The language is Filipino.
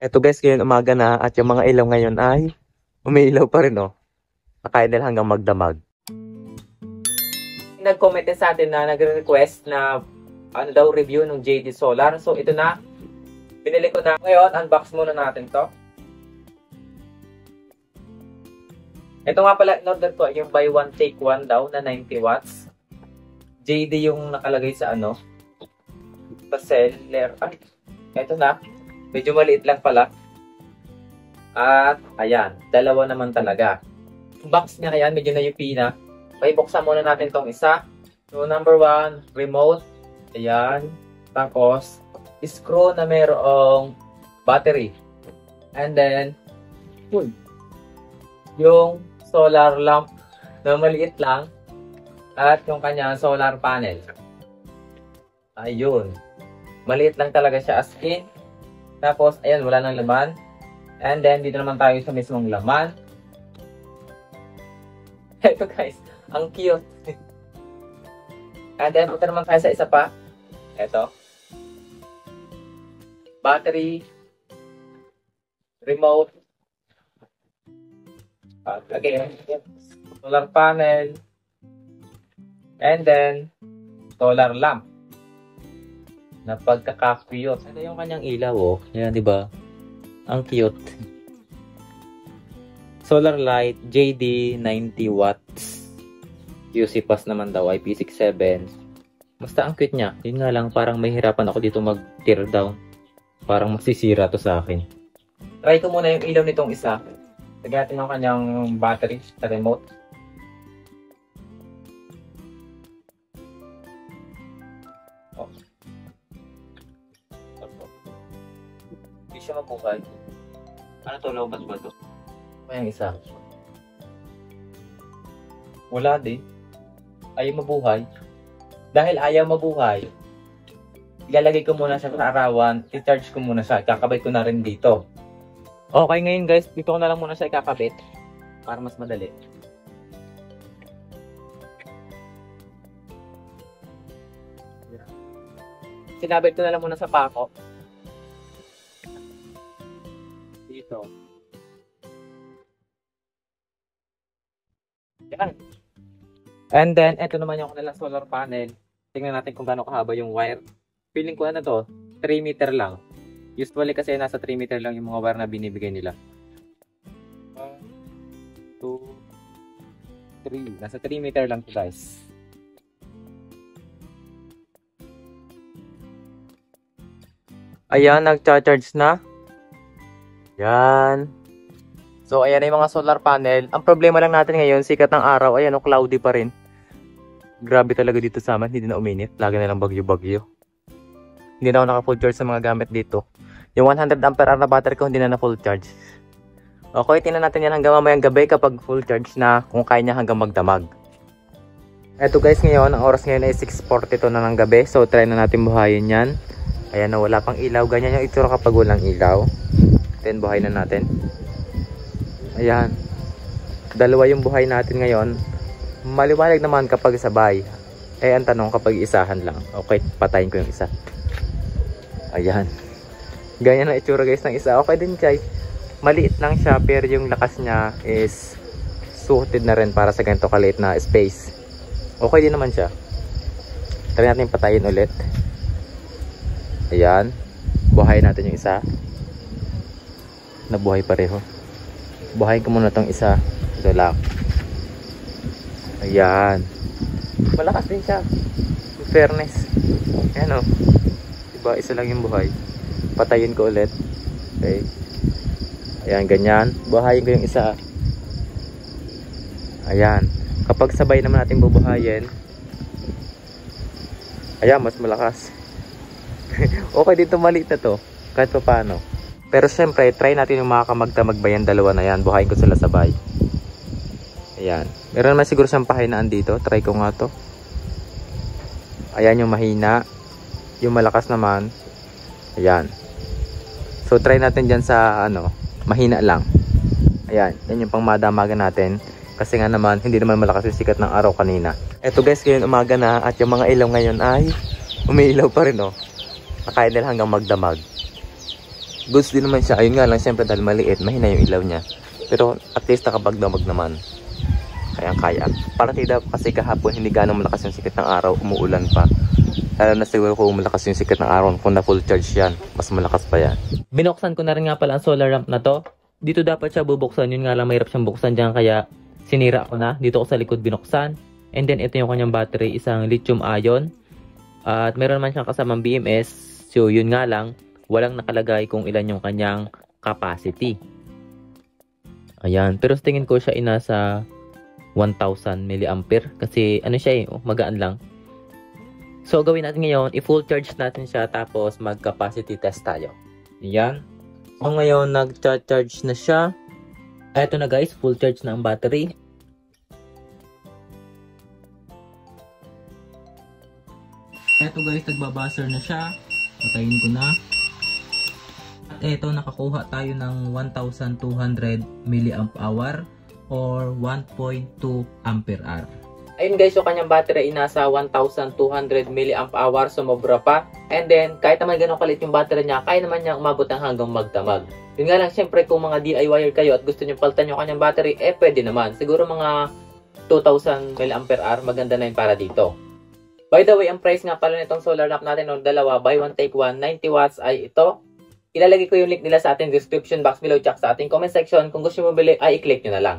Eto guys, ngayon umaga na at yung mga ilaw ngayon ay umiilaw pa rin oh. Nakain nila hanggang magdamag. Nag-comment din sa atin na nagre-request na ano daw review ng JD Solar. So ito na. Binili ko na. Ngayon, unbox muna natin to. Ito nga pala, in-order ko yung buy one take one daw na 90 watts. JD yung nakalagay sa ano. Pa-seller. Ay, ito na. Medyo maliit lang pala. At, ayan. Dalawa naman talaga. Yung box niya, ayan. Medyo na-UP na. Buksan muna natin tong isa. So, number 1, remote. Ayan. Tapos, screw na mayroong battery. And then, yung solar lamp na maliit lang. At yung kanyang solar panel. Ayun. Maliit lang talaga siya as in. Tapos, ayan, wala nang laman. And then, dito naman tayo sa mismong laman. Ito guys, ang cute. And then, punta naman tayo sa isa pa. Ito. Battery. Remote. Again, solar panel. And then, solar lamp. Na pagkaka-cute. Ito yung kanyang ilaw oh. Yan, di ba? Ang cute. Solar light, JD 90 watts. UC pass naman daw, IP67. Basta ang cute niya. Yun nga lang, parang mahihirapan ako dito mag-tear down. Parang masisira to sa akin. Try ko muna yung ilaw nitong isa. Lagyan natin yung kanyang battery sa remote. Oh. Hindi siya mabuhay. Ano to? Lobat ba to? May isa. Wala din. Ayaw mabuhay. Dahil ayaw mabuhay, ilalagay ko muna siya sa arawan, i-charge ko muna siya, kakabit ko na rin dito. Okay, ngayon guys, dito ko na lang muna siya ikakabit para mas madali. Sinabit ko na lang muna sa pako. Dito. Yan. And then, ito naman yung kanilang solar panel. Tingnan natin kung gaano kahaba yung wire. Feeling ko na to, 3 meter lang. Usually kasi nasa 3 meter lang yung mga wire na binibigay nila. 1, 2, 3. Nasa 3 meter lang to guys. Ayan, nag-charge na. Yan. So, ayan na yung mga solar panel. Ang problema lang natin ngayon, sikat ng araw. Ayan, cloudy pa rin. Grabe talaga dito sa amin. Hindi na uminit. Lagi na lang bagyo-bagyo. Hindi na ako naka-full charge sa mga gamit dito. Yung 100 ampere hour na battery ko, hindi na full charge. Okay, tingnan natin yan hanggang mamayang gabi kapag full charge na, kung kaya niya hanggang magdamag. Eto guys, ngayon, ang oras ngayon ay 6:42 na ng gabi. So, try na natin buhayin yan. Ayan na, wala pang ilaw. Ganyan yung itsura kapag walang ilaw. Then, buhay na natin. Ayan. Dalawa yung buhay natin ngayon. Maliwanag naman kapag sabay. Eh, ang tanong kapag isahan lang. Okay, patayin ko yung isa. Ayan. Ganyan ang itsura guys ng isa. Okay din guys. Maliit lang siya pero yung lakas niya is suited na rin para sa ganito kaliit na space. Okay din naman siya. Try natin patayin ulit. Ayan. Buhayin natin yung isa. Nabuhay pareho. Buhayin ko muna tong isa. Ito lang. Ayan. Malakas din siya. In fairness. Ayan o. Diba? Isa lang yung buhay. Patayin ko ulit. Okay. Ayan, ganyan. Buhayin ko yung isa. Ayan. Kapag sabay naman natin bubuhayin. Ayan, mas malakas. Okay dito, maliit na to. Kahit pa paano. Pero syempre, try natin yung mga kamagdamag ba yan. Dalawa na yan. Buhayin ko sila sabay. Ayan. Meron naman siguro siyang pahinaan dito. Try ko nga to. Ayan yung mahina. Yung malakas naman. Ayan. So, try natin dyan sa, mahina lang. Ayan. Yan yung pang madamagan natin. Kasi nga naman, hindi naman malakas yung sikat ng araw kanina. Eto guys, ngayon umaga na. At yung mga ilaw ngayon ay umiilaw pa rin, oh. Nakain nila hanggang magdamag. Goods din naman siya. Ayun nga lang, syempre dahil maliit, mahina yung ilaw niya. Pero at least nakabagdamag naman. Kaya. Partida kasi kahapon hindi ganong malakas yung sikat ng araw, umuulan pa. Lalo na siguro kung malakas yung sikat ng araw, kung na full charge yan, mas malakas pa yan. Binuksan ko na rin nga pala ang solar lamp na to. Dito dapat siya bubuksan, yun nga lang mahirap siyang buksan dyan, kaya sinira ko na. Dito ko sa likod binuksan. And then ito yung kanyang battery, isang lithium ion. At meron naman siyang kasamang BMS. So yun nga lang, walang nakalagay kung ilan yung kanyang capacity. Ayan, pero sa tingin ko siya nasa 1,000 mAh kasi ano siya magaan lang. So gawin natin ngayon, i-full charge natin siya tapos mag-capacity test tayo. Ayan. So ngayon nag-charge na siya. Eto na guys, full charge na ang battery. Eto guys, nagbabuzzer na siya. Patayin ko na. At eto, nakakuha tayo ng 1,200 mAh or 1.2 ampere-hour. Ayun guys, yung kanyang battery ay nasa 1,200 mAh, sumobra pa. And then, kahit naman ganun kalit yung battery niya, kaya naman niya umabot ng hanggang magdamag. Yun nga lang, syempre kung mga DIYer kayo at gusto niyo palitan yung kanyang battery, pwede naman. Siguro mga 2,000 mAh, maganda na yun para dito. By the way, ang price nga pala nitong solar lamp natin ng dalawa, buy one take one, 90 watts ay ito. Ilalagay ko yung link nila sa ating description box below, tsaka sa ating comment section. Kung gusto mo bili, ay i-click nyo na lang.